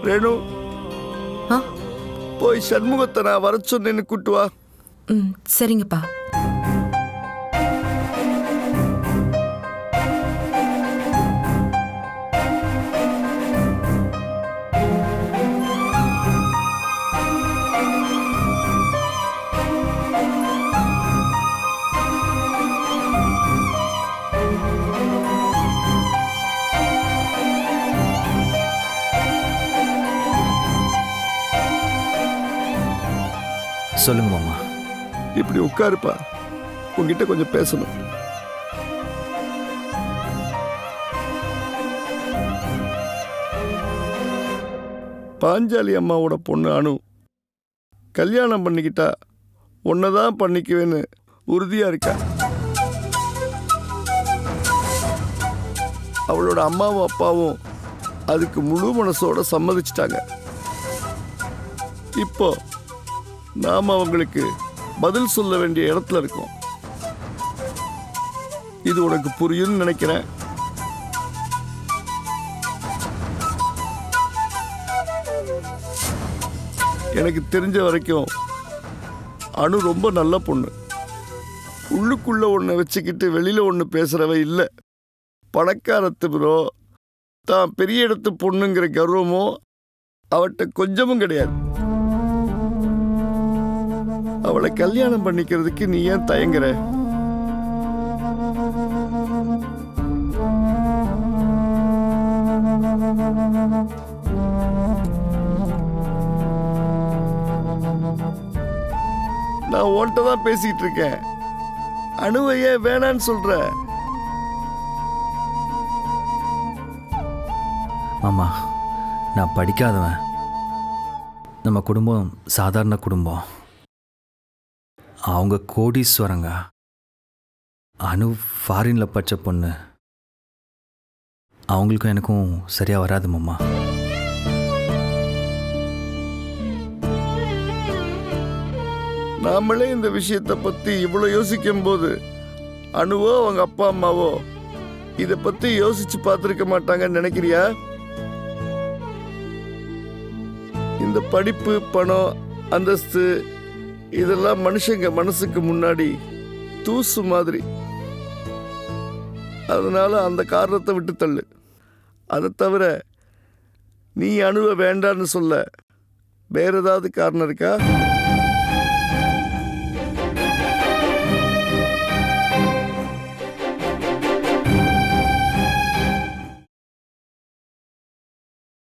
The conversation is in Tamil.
ரேணு, ஆ போய் சண்முகத்தை நான் வர சொன்னேன்னு கூட்டு வா. ம் சரிங்கப்பா. சொல்லுங்க மாமா. இப்படி உட்காருப்பா, உங்ககிட்ட கொஞ்சம் பேசணும். பாஞ்சாலி அம்மாவோட பொண்ணு அனு கல்யாணம் பண்ணிக்கிட்டா உன்னதான் பண்ணிக்குவேன்னு உறுதியா இருக்கா. அவளோட அம்மாவும் அப்பாவும் அதுக்கு முழு மனசோட சம்மதிச்சிட்டாங்க. இப்போ நாம அவங்களுக்கு பதில் சொல்ல வேண்டிய இடத்துல இருக்கோம். இது உனக்கு புரியும்னு நினைக்கிறேன். எனக்கு தெரிஞ்ச வரைக்கும் அனு ரொம்ப நல்ல பொண்ணு. உள்ளுக்குள்ள ஒன்று வச்சுக்கிட்டு வெளியில ஒன்று பேசுறவ இல்லை. பணக்காரத்து ப்ரோ தான் பெரிய இடத்து பொண்ணுங்கிற கர்வமோ அவட்ட கொஞ்சமும் கிடையாது. அவளை கல்யாணம் பண்ணிக்கிறதுக்கு நீ ஏன் தயங்குற? நான் உன்கிட்ட தான் பேசிட்டு இருக்கேன். அனுவையே வேணான்னு சொல்ற. மாமா, நான் படிக்காதவன். நம்ம குடும்பம் சாதாரண குடும்பம். அவங்க கோடீஸ்வரங்க. அனு ஃபாரினில் படித்த பொண்ணு. அவங்களுக்கும் எனக்கும் சரியாக வராது மாமா. நாமளே இந்த விஷயத்தை பற்றி இவ்வளோ யோசிக்கும் போது அனுவோ அவங்க அப்பா அம்மாவோ இதை பற்றி யோசிச்சு பார்த்துருக்க மாட்டாங்கன்னு நினைக்கிறியா? இந்த படிப்பு, பணம், அந்தஸ்து இதெல்லாம் மனுஷங்க மனசுக்கு முன்னாடி தூசு மாதிரி. அதனால அந்த காரணத்தை விட்டு தள்ளு. அதை தவிர நீ அனுவ வேண்டான்னு சொல்ல வேற ஏதாவது காரணம் இருக்கா?